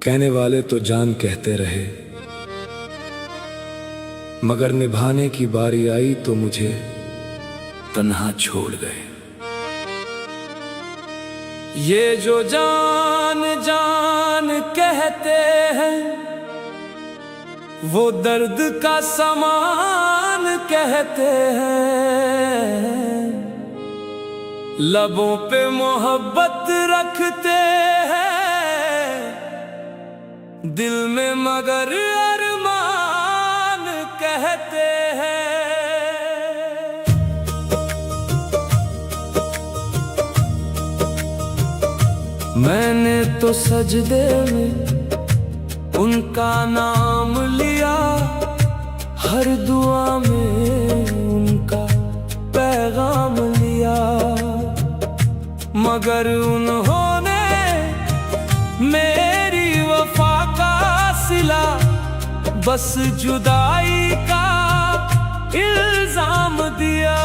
कहने वाले तो जान कहते रहे, मगर निभाने की बारी आई तो मुझे तन्हा छोड़ गए। ये जो जान जान कहते हैं, वो दर्द का समान कहते हैं। लबों पे मोहब्बत रखते हैं, दिल में मगर अरमान कहते हैं। मैंने तो सजदे में उनका नाम लिया, हर दुआ में उनका पैगाम लिया, मगर उन्होंने मेरी वफा का सिला बस जुदाई का इल्जाम दिया।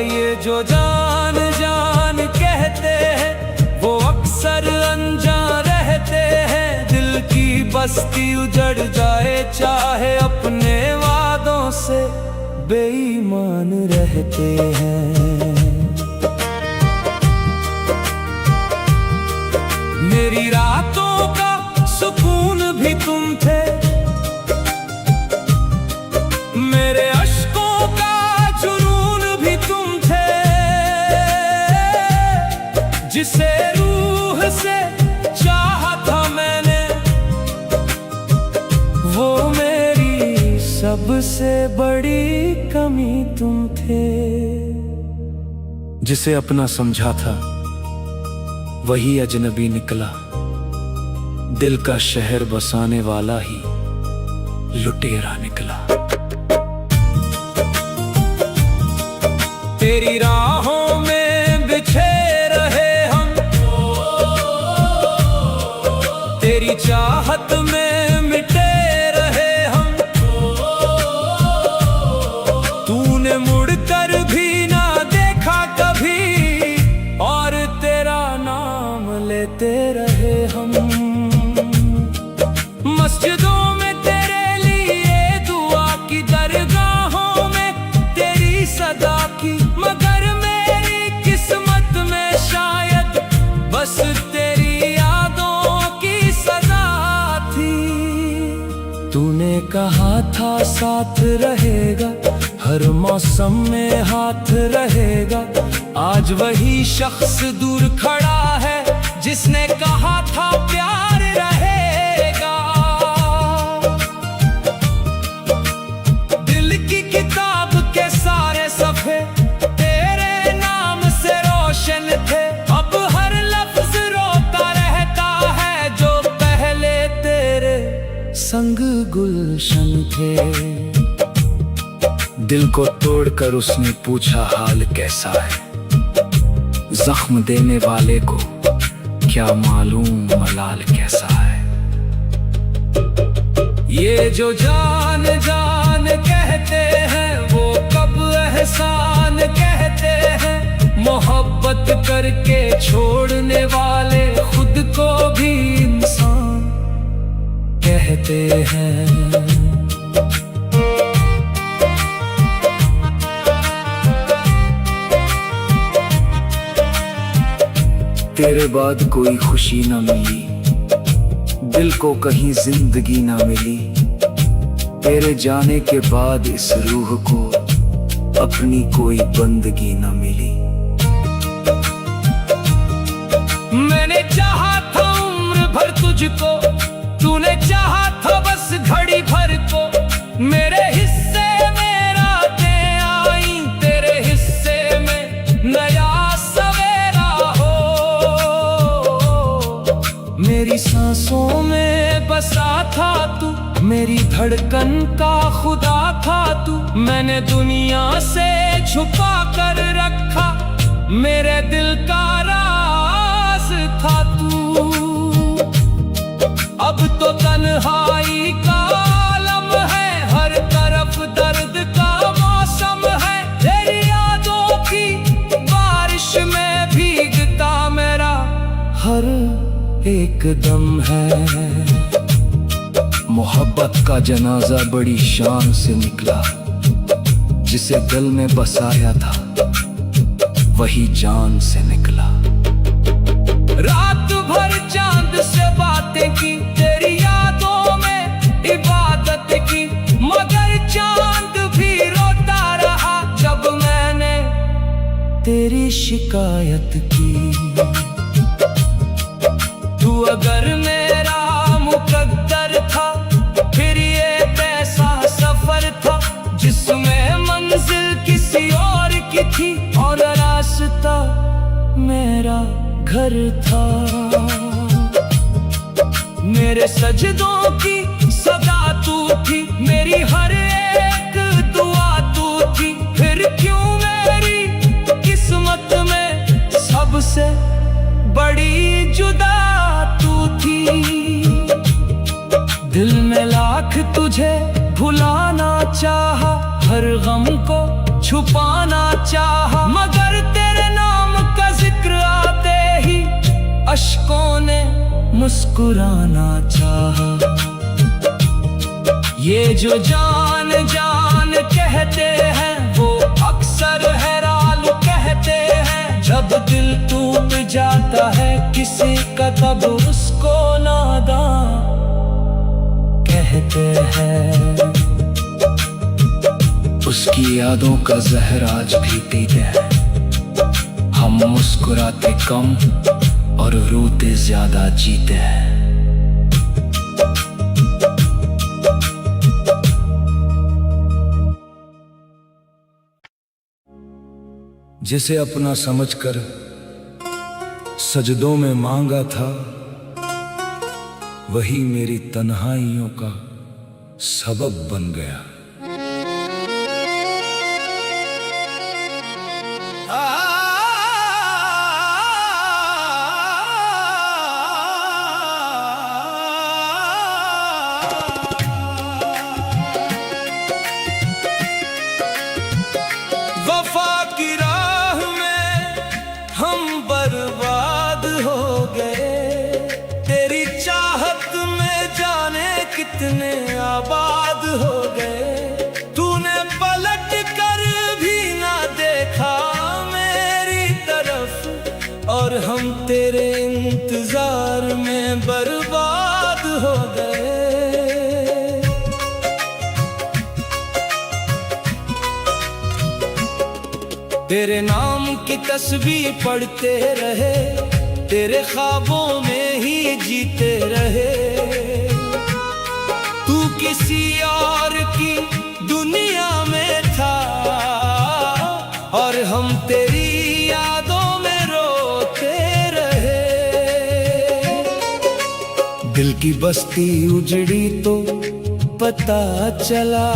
ये जो जान जान कहते हैं, वो अक्सर अनजान रहते हैं। दिल की बस्ती उजड़ जाए, चाहे अपने वादों से बेईमान रहते हैं। मेरी रातों का सुकून भी तुम थे, मेरे अश्कों का जुनून भी तुम थे। जिसे रूह से चाहा था मैंने, वो मेरी सबसे बड़ी कमी तुम थे। जिसे अपना समझा था वही अजनबी निकला, दिल का शहर बसाने वाला ही लुटेरा निकला। तेरी राहों में बिछे रहे हम, तेरी चाहत में मिटे रहे हम। तूने मुड़कर भी ना देखा कभी, और तेरा नाम लेते रहे हम। मस्जिदों में तेरे लिए दुआ की, दरगाहों में तेरी सदा की, मगर मेरी किस्मत में शायद बस तेरी यादों की सजा थी। तूने कहा था साथ रहेगा, हर मौसम में हाथ रहेगा। आज वही शख्स दूर खड़ा है, जिसने कहा था प्यार रहेगा। दिल की किताब के सारे सफ़े तेरे नाम से रोशन थे। अब हर लफ्ज रोता रहता है, जो पहले तेरे संग गुलशन थे। दिल को तोड़कर उसने पूछा हाल कैसा है, जख्म देने वाले को क्या मालूम मलाल कैसा है। ये जो जान जान कहते हैं, वो कब एहसान कहते हैं। मोहब्बत करके छोड़ने वाले खुद को भी इंसान कहते हैं। तेरे बाद कोई खुशी ना मिली, दिल को कहीं जिंदगी ना मिली। तेरे जाने के बाद इस रूह को अपनी कोई बंदगी ना मिली। मैंने चाहा था उम्र भर तुझको, तूने चाहा था बस घड़ी भर को। मेरे हिस्से में रातें आई, तेरे हिस्से में नया मेरी सांसों में बसा था तू, मेरी धड़कन का खुदा था तू। मैंने दुनिया से छुपा कर रखा, मेरे दिल का राज था तू। अब तो तन्हाई का आलम है, हर तरफ दर्द का मौसम है। तेरी यादों की बारिश में भीगता मेरा हर एक दम है। मोहब्बत का जनाजा बड़ी शान से निकला, जिसे दिल में बसाया था वही जान से निकला। रात भर चांद से बातें की, तेरी यादों में इबादत की, मगर चांद भी रोता रहा जब मैंने तेरी शिकायत की। तू अगर मेरा मुकद्दर था, फिर ये कैसा सफर था जिसमें मंजिल किसी और की थी और रास्ता मेरा घर था। मेरे सजदों की सदा तू थी, मेरी हर एक दुआ तू थी, फिर क्यों मेरी किस्मत में सबसे बड़ी जुदा तू थी। दिल में लाख तुझे भुलाना चाहा, हर गम को छुपाना चाहा, मगर तेरे नाम का जिक्र आते ही अश्कों ने मुस्कुराना चाहा। ये जो जान जान कहते हैं वो अक्सर हैरान कहते हैं, जब दिल टूट जाता है किसी का तब उसको नादान कहते हैं। उसकी यादों का जहर आज भी पीते हैं, हम मुस्कुराते कम और रोते ज्यादा जीते हैं। जिसे अपना समझकर सजदों में मांगा था, वही मेरी तन्हाइयों का सबब बन गया। वफा की राह में हम बर्बाद हो गए, तेरी चाहत में जाने कितने आबाद हो गए। तूने पलट कर भी ना देखा मेरी तरफ, और हम तेरे इंतजार में बर्बाद हो गए। तेरे नाम की तस्बीह पढ़ते रहे, तेरे ख्वाबों में ही जीते रहे। तू किसी और की दुनिया में था और हम तेरी यादों में रोते रहे। दिल की बस्ती उजड़ी तो पता चला,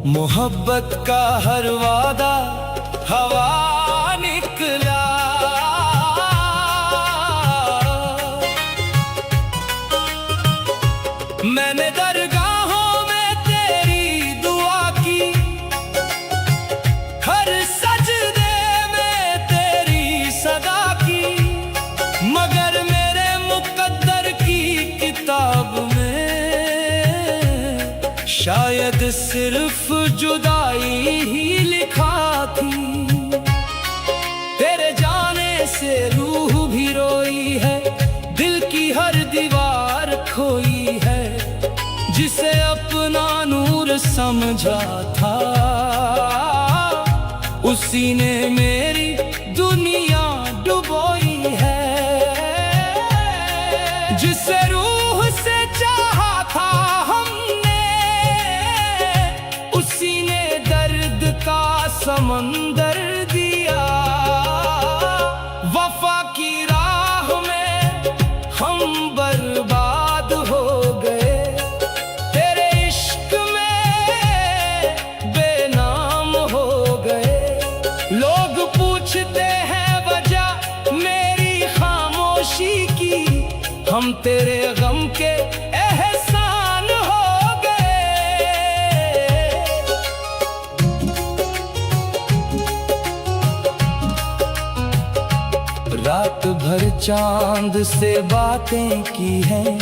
मोहब्बत का हर वादा हवा निकला। मैंने दरगाहों में तेरी दुआ की, हर सजदे में तेरी सदा की, मगर मेरे मुकद्दर की किताब में शायद सिर्फ जुदाई ही लिखा थी। तेरे जाने से रूह भी रोई है, दिल की हर दीवार खोई है, जिसे अपना नूर समझा था उसी ने मेरी दुनिया डुबोई है। जिसे रूह से चाहा था उसी ने दर्द का समंदर दिया। वफा की राह में हम बर्बाद हो गए, तेरे इश्क में बेनाम हो गए। लोग पूछते हैं वजह मेरी खामोशी की, हम तेरे गम के एहसान हो गए। रात भर हर चांद से बातें की हैं,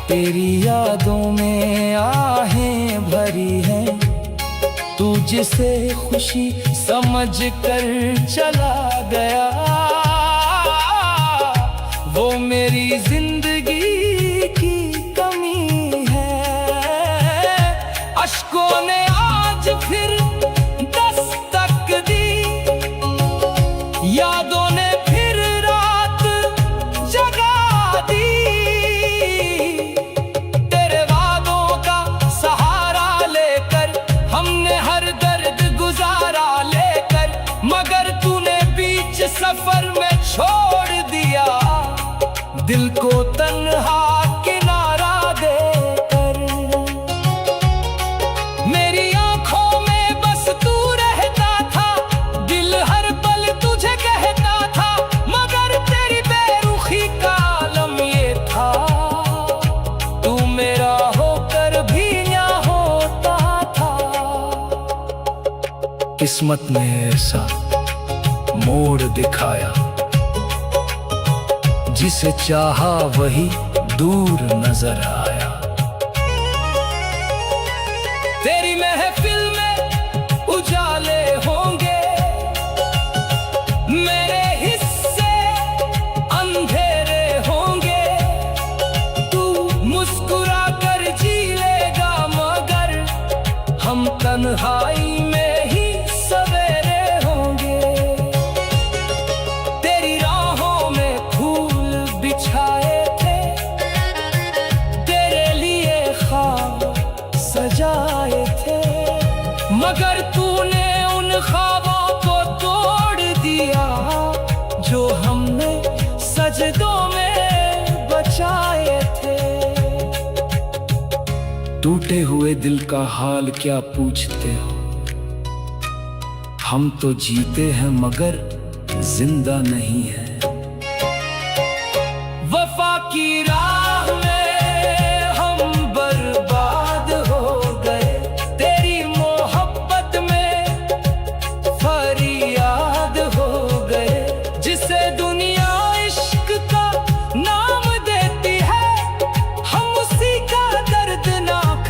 तेरी यादों में आहें भरी हैं। तू जिसे खुशी समझ कर चला गया, वो मेरी जिंदगी की कमी है। अश्कों ने आज फिर दस्तक दी, यादों ने फिर रात जगा दी। तेरे वादों का सहारा लेकर हमने हर दर्द गुजारा लेकर, मगर तूने बीच सफर में छोड़ दिया दिल को तन्हा किनारा देकर। मेरी आंखों में बस तू रहता था, दिल हर पल तुझे कहता था, मगर तेरी बेरुखी का आलम ये था। तू मेरा होकर भी ना होता था। किस्मत ने ऐसा मोड़ दिखाया, जिसे चाहा वही दूर नजर आया। तेरी महफिल में उजाले होंगे, मेरे हिस्से अंधेरे होंगे। तू मुस्कुरा कर जी लेगा, मगर हम तन्हाई में ही सवेरे होंगे। तेरी राहों में फूल बिछाए थे, तेरे लिए ख्वाब सजाए थे, मगर तूने उन ख्वाबों को तोड़ दिया जो हमने सजदों में बचाए थे। टूटे हुए दिल का हाल क्या पूछते हो, हम तो जीते हैं मगर जिंदा नहीं है। वफा की राह में हम बर्बाद हो गए, तेरी मोहब्बत में फरियाद हो गए। जिसे दुनिया इश्क का नाम देती है, हम उसी का दर्दनाक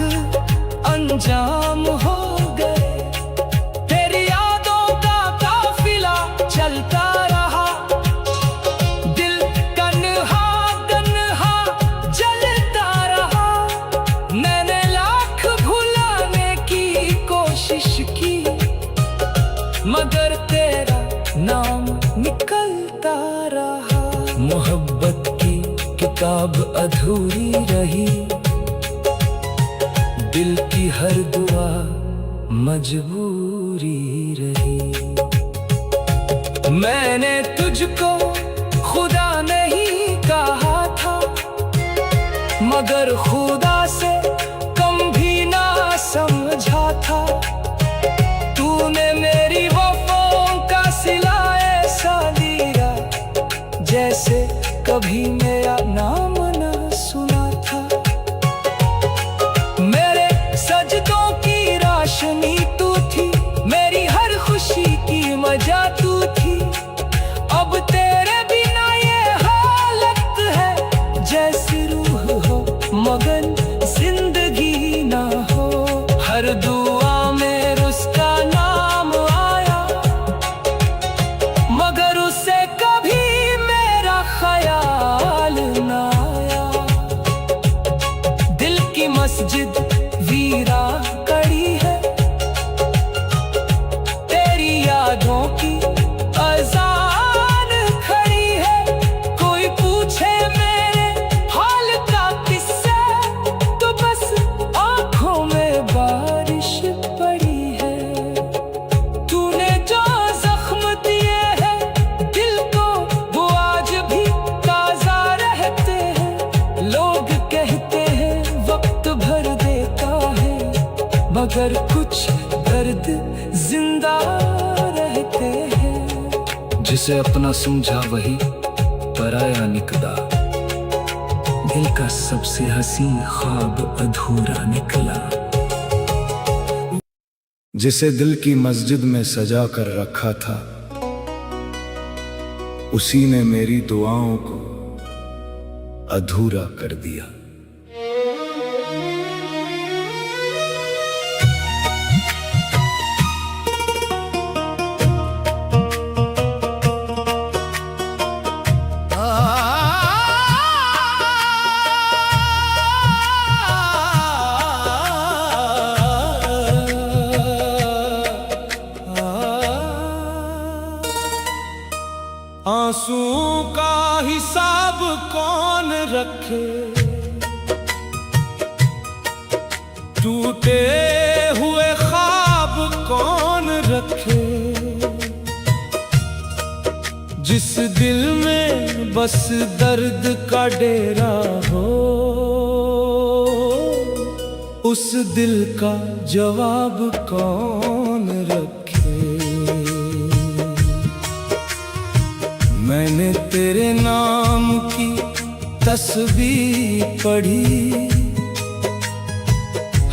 अंजाम हो गए। तेरी यादों का काफिला चलता रहा, दिल तन्हा तन्हा जलता रहा। मैंने लाख भुलाने की कोशिश की, मगर तेरा नाम निकलता रहा। मोहब्बत की किताब अधूरी रही, दिल की हर दुआ मजबूरी रही। मैंने तुझको खुदा नहीं कहा था, मगर खुदा से कम भी ना समझा था। तूने मेरी वफाओं का सिला ऐसा लिया, जैसे कभी मेरा नाम ना सुना था। मेरे सजदों की रोशनी तू थी, मेरी हर खुशी की वजह तू थी। अब तेरे बिना ये हालत है, जैसी रूह हो मगर जिंदगी ना हो। हर दुआ में उसका नाम आया, मगर उसे कभी मेरा ख्याल ना आया। दिल की मस्जिद वीरा कड़ी है, तेरी यादों की अजान खड़ी है। कोई पूछे मेरे हाल का किस्सा, तो बस आंखों में बारिश पड़ी है। तूने जो जख्म दिए हैं दिल को, वो आज भी ताजा रहते हैं। लोग कहते हैं वक्त भर देता है, मगर कुछ दर्द जिंदा रहते हैं। जिसे अपना समझा वही पराया निकला, दिल का सबसे हसीन ख्वाब अधूरा निकला। जिसे दिल की मस्जिद में सजा कर रखा था, उसी ने मेरी दुआओं को अधूरा कर दिया। आंसुओं का हिसाब कौन रखे, टूटे हुए ख्वाब कौन रखे, जिस दिल में बस दर्द का डेरा हो, उस दिल का जवाब कौन रखे। मैंने तेरे नाम की तस्बीह पढ़ी,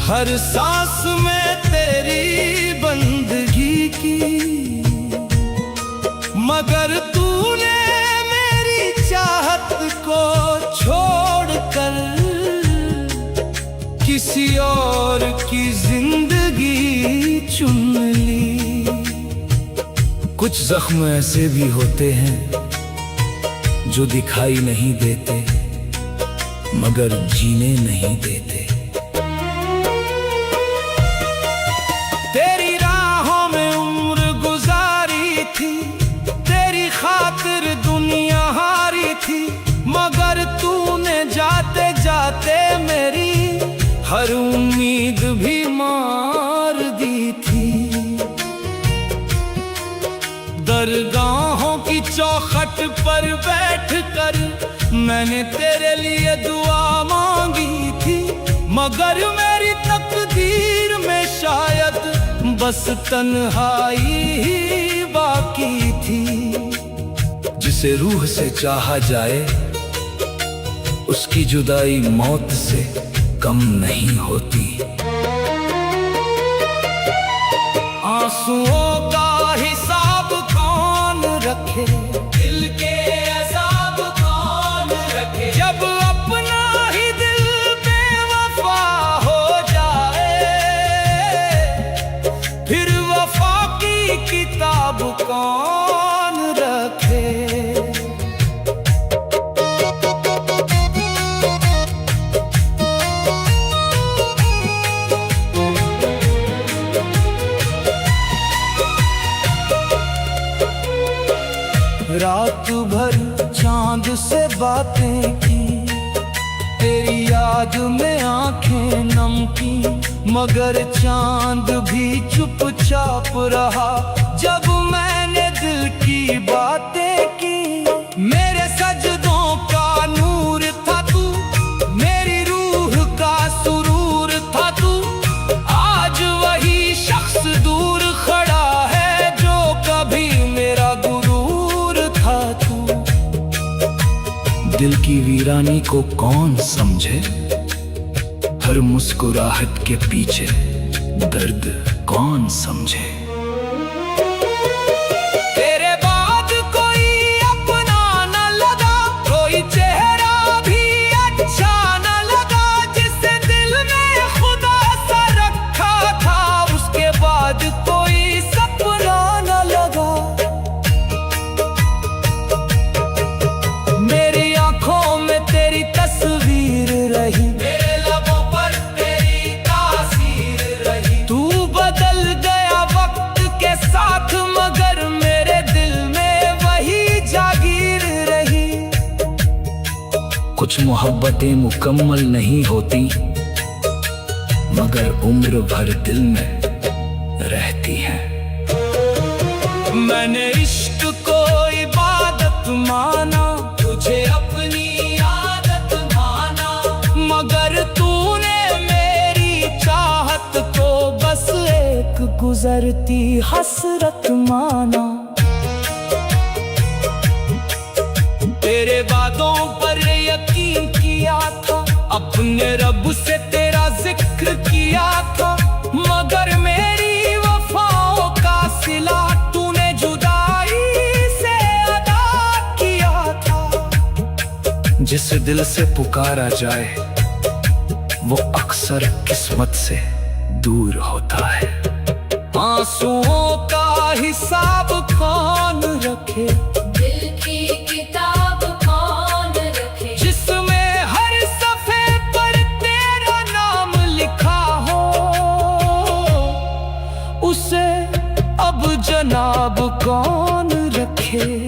हर सांस में तेरी बंदगी की, मगर तूने मेरी चाहत को छोड़कर किसी और की जिंदगी चुन ली। कुछ जख्म ऐसे भी होते हैं जो दिखाई नहीं देते मगर जीने नहीं देते। तेरी राहों में उम्र गुजारी थी, तेरी खातिर दुनिया हारी थी, मगर तूने जाते जाते मेरी हर उम्मीद भी मार दी थी। दरगाहों की चौखट पर बैठकर मैंने तेरे लिए दुआ मांगी थी, मगर मेरी तकदीर में शायद बस तन्हाई ही बाकी थी। जिसे रूह से चाहा जाए उसकी जुदाई मौत से कम नहीं होती। आंसुओं का हिसाब कौन रखे, दिल के अज़ाब कौन रखे, जब अपना ही दिल बेवफा हो जाए, फिर वफा की किताब कौन रखे। रात भर चांद से बातें की, तेरी याद में आंखें नम की, मगर चांद भी चुपचाप रहा जब मैंने दिल की बातें की। मेरे सजदों का नूर था तू, मेरी रूह का सुरूर था तू, आज वही शख्स दूर खड़ा है जो कभी मेरा दिल की वीरानी को कौन समझे, हर मुस्कुराहट के पीछे दर्द कौन समझे। तेरे बाद कोई अपना न लगा, कोई चेहरा भी अच्छा न लगा, जिसे दिल में खुदा सा रखा था उसके बाद कोई सपना न लगा। तेरी तस्वीर रही, मेरे लबों पर तेरी तासीर रही, तू बदल गया वक्त के साथ मगर मेरे दिल में वही जागीर रही। कुछ मोहब्बतें मुकम्मल नहीं होती मगर उम्र भर दिल में रहती हैं। मैंने इश्क को इबादत माना, तुझे अपनी मगर तूने मेरी चाहत को बस एक गुजरती हसरत माना। तेरे वादों पर यकीन किया था, अपने रब से तेरा जिक्र किया था, मगर मेरी वफाओं का सिला तूने जुदाई से अदा जिस दिल से पुकारा जाए वो अक्सर किस्मत से दूर होता है। आंसुओं का हिसाब कौन रखे, दिल की किताब कौन रखे, जिसमें हर सफ़े पर तेरा नाम लिखा हो, उसे अब जनाब कौन रखे।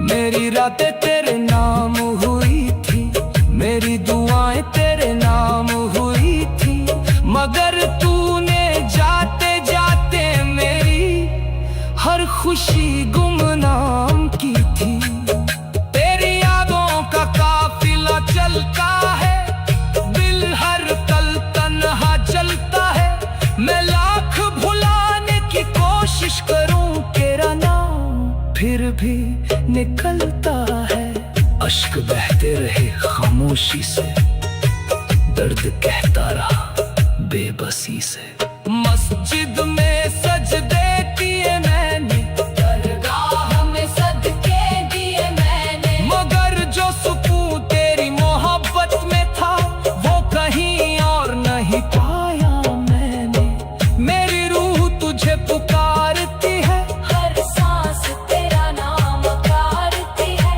मेरी रातें तेरे नाम हुई थी, मेरी दुआएं तेरे नाम हुई थी, मगर तूने जाते जाते मेरी हर खुशी गुमनाम की थी। तेरी यादों का काफिला चलता है, दिल हर पल तन्हा चलता है। मैं लाख भुलाने की कोशिश करूं तेरा नाम, फिर भी निकलता है। अश्क बहते रहे खामोशी से, दर्द कहता रहा बेबसी से। मस्जिद में सजदे किए मैंने, दरगाह में सदके दिए मैंने, मगर जो सुकून तेरी मोहब्बत में था वो कहीं और नहीं पाया मैंने। मेरी रूह तुझे पुकारती है, हर सांस तेरा नाम पुकारती है।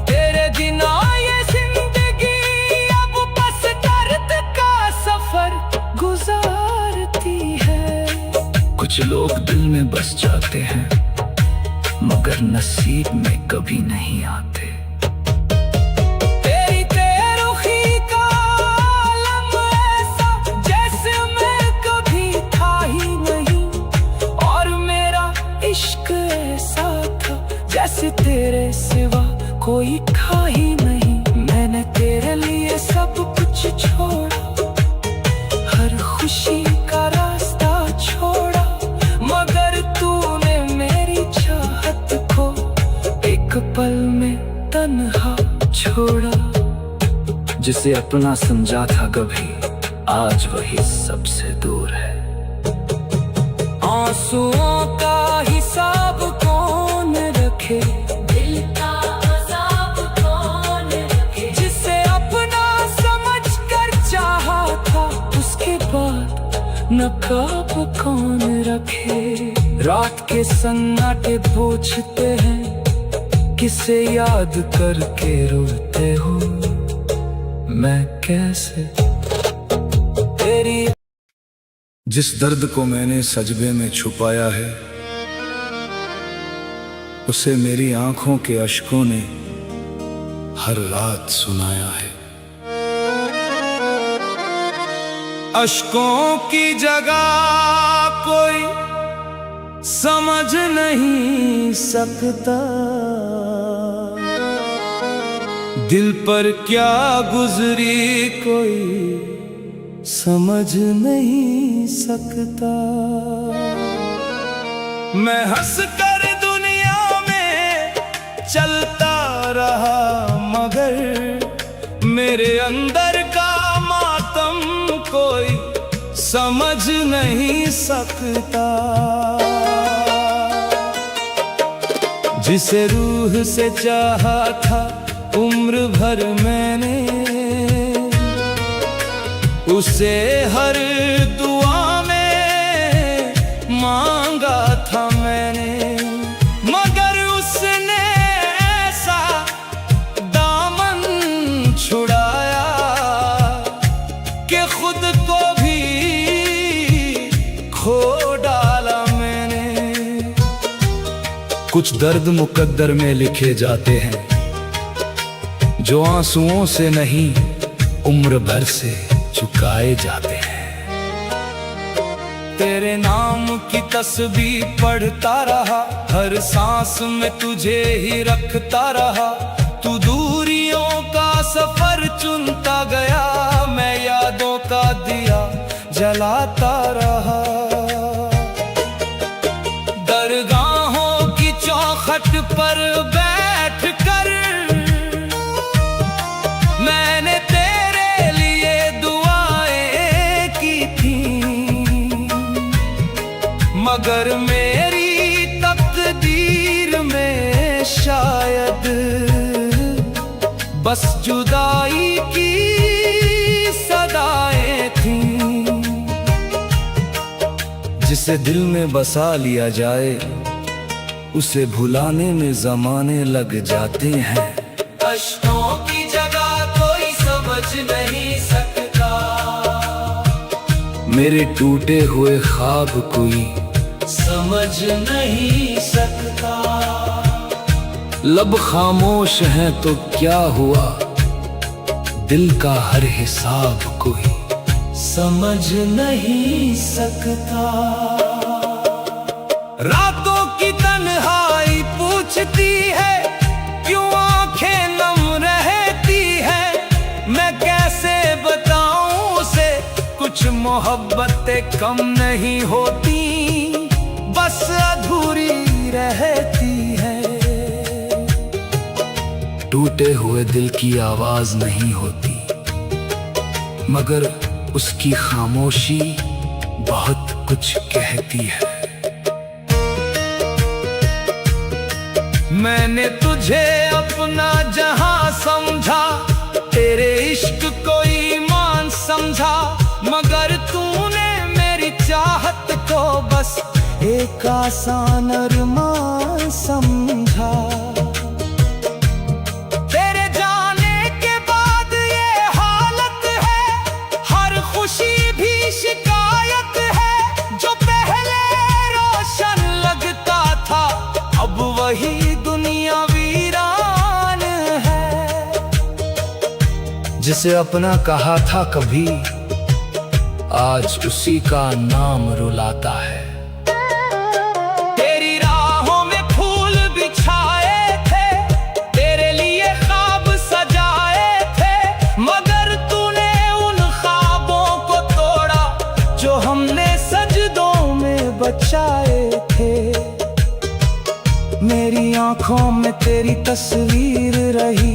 तेरे बिना ये जिंदगी अब बस दर्द का सफर गुजारती है। कुछ लोग दिल में बस जाते हैं मगर नसीब में कभी नहीं आते। तेरी तेरुखी का आलम ऐसा जैसे मैं कभी था ही नहीं, और मेरा इश्क ऐसा था जैसे तेरे सिवा कोई था ही नहीं। मैंने तेरे लिए सब कुछ छोड़ा, हर खुशी का रास्ता छोड़ा, मगर तूने मेरी चाहत को एक पल में तन्हा छोड़ा। जिसे अपना समझा था कभी, आज वही सबसे दूर है। आंसुओं का हिसाब कौन रखे, दिल का अज़ाब कौन रखे, जिसे अपना समझ कर चाहा था उसके बाद नकाब कौन रखे। रात के सन्नाटे पूछते हैं किसे याद करके रोते हो, मैं कैसे तेरी। जिस दर्द को मैंने सजबे में छुपाया है उसे मेरी आंखों के अश्कों ने हर रात सुनाया है। अश्कों की जगह कोई समझ नहीं सकता, दिल पर क्या गुजरी कोई समझ नहीं सकता। मैं हंस कर दुनिया में चलता रहा, मगर मेरे अंदर का मातम कोई समझ नहीं सकता। जिसे रूह से चाहा था उम्र भर मैंने, उसे हर दुआ में मांगा था मैंने, मगर उसने ऐसा दामन छुड़ाया कि खुद को भी खो डाला मैंने। कुछ दर्द मुकद्दर में लिखे जाते हैं जो आंसुओं से नहीं उम्र भर से चुकाए जाते हैं। तेरे नाम की तस्बीह पढ़ता रहा, हर सांस में तुझे ही रखता रहा। तू दूरियों का सफर चुनता गया, मैं यादों का दिया जलाता रहा। दरगाहों की चौखट पर बैठ कर मैंने तेरे लिए दुआएं की थी, मगर मेरी तकदीर में शायद बस जुदाई की सदाएं थीं। जिसे दिल में बसा लिया जाए उसे भुलाने में जमाने लग जाते हैं। अश्कों की जगह कोई समझ नहीं सकता, मेरे टूटे हुए ख्वाब कोई समझ नहीं सकता। लब खामोश हैं तो क्या हुआ, दिल का हर हिसाब कोई समझ नहीं सकता। रातों की तन्हाई पूछती है क्यों आंखें नम रहती है। मैं कैसे बताऊं उसे कुछ मोहब्बतें कम नहीं होती, बस अधूरी रहती है। टूटे हुए दिल की आवाज नहीं होती, मगर उसकी खामोशी बहुत कुछ कहती है। मैंने तुझे अपना जहां समझा, तेरे इश्क को ईमान समझा, मगर तूने मेरी चाहत को बस एक आसान अरमान समझा। तेरे जाने के बाद ये हालत है, हर खुशी भी शिकायत है। जो पहले रोशन लगता था अब वही दुनिया वीरान है। जिसे अपना कहा था कभी, आज उसी का नाम रुलाता है। तेरी राहों में फूल बिछाए थे, तेरे लिए ख्वाब सजाए थे, मगर तूने उन ख्वाबों को तोड़ा जो हमने सजदों में बचाए थे। मेरी आंखों में तेरी तस्वीर रही,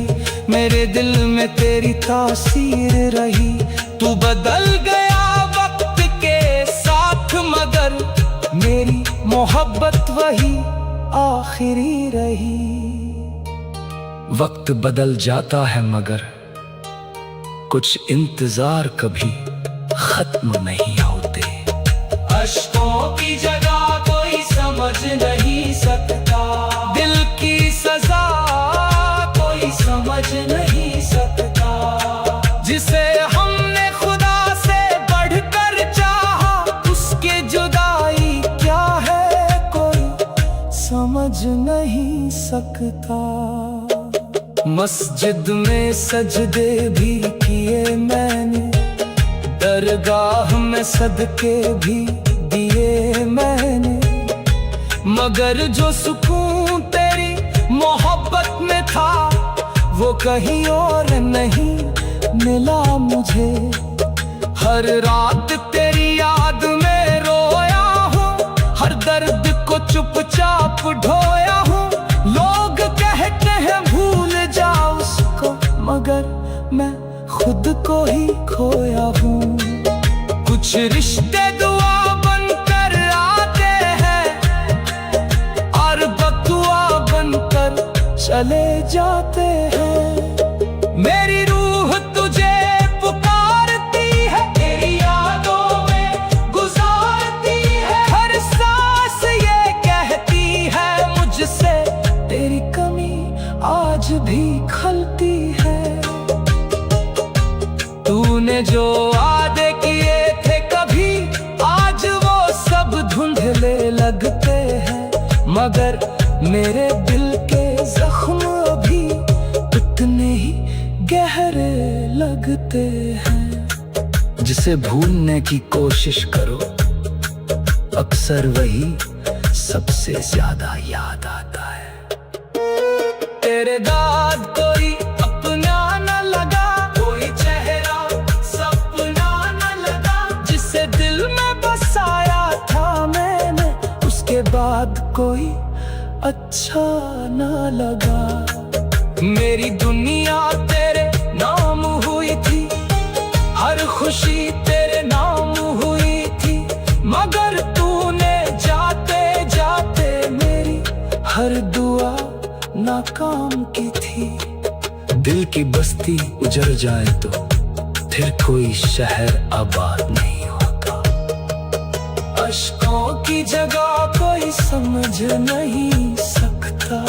मेरे दिल में तेरी तासीर रही। तू बदल गया वक्त के साथ, मगर मेरी मोहब्बत वही आखिरी रही। वक्त बदल जाता है मगर कुछ इंतजार कभी खत्म नहीं होते। अश्कों की जगह कोई समझ नहीं सकता, दिल की सजा कोई समझ नहीं सकता। जिसे हमने खुदा से बढ़कर चाहा, उसके जुदाई क्या है कोई समझ नहीं सकता। मस्जिद में सजदे भी किए मैंने, दरगाह में सदके भी दिए मैंने, मगर जो सुकून तेरी मोहब्बत में था वो कहीं और नहीं मिला मुझे। हर रात तेरी याद में रोया हूँ, हर दर्द को चुपचाप ढोया हूँ। लोग कहते हैं भूल जा उसको, मगर मैं खुद को ही खोया हूँ। कुछ रिश्ते दुआ बनकर आते हैं और बदुआ बनकर चले जाते हैं। मेरी रूह तुझे पुकारती है, तेरी यादों में गुजारती है। हर सांस ये कहती है मुझसे तेरी कमी आज भी खलती है। तूने जो वादे किए थे कभी, आज वो सब धुंधले लगते हैं, मगर मेरे दिल के जख्म अभी उतने ही गहरे लगते हैं। जिसे भूलने की कोशिश करो, अक्सर वही सबसे ज्यादा याद आता है। तेरे दाद कोई अपना न लगा, कोई चेहरा सपना न लगा। जिसे दिल में बसाया था मैंने, उसके बाद कोई अच्छा ना लगा। मेरी दुनिया तेरे नाम हुई थी, हर खुशी तेरे नाम हुई थी, मगर तूने जाते जाते मेरी हर दुआ नाकाम की थी। दिल की बस्ती उजड़ जाए तो फिर कोई शहर आबाद नहीं होता। अश्कों की जगह कोई समझ नहीं सकता,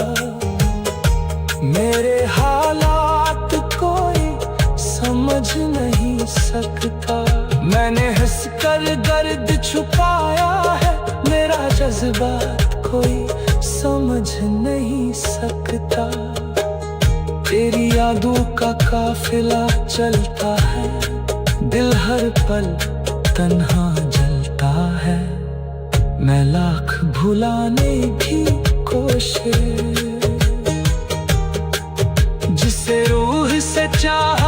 मेरे हालात कोई समझ नहीं सकता। मैंने हंस कर दर्द छुपाया है, मेरा जज्बात कोई समझ नहीं सकता। तेरी यादों का काफिला चलता है, दिल हर पल तन्हा जलता है। मैं लाख भुलाने की कोशिश, जिसे रूह से चाह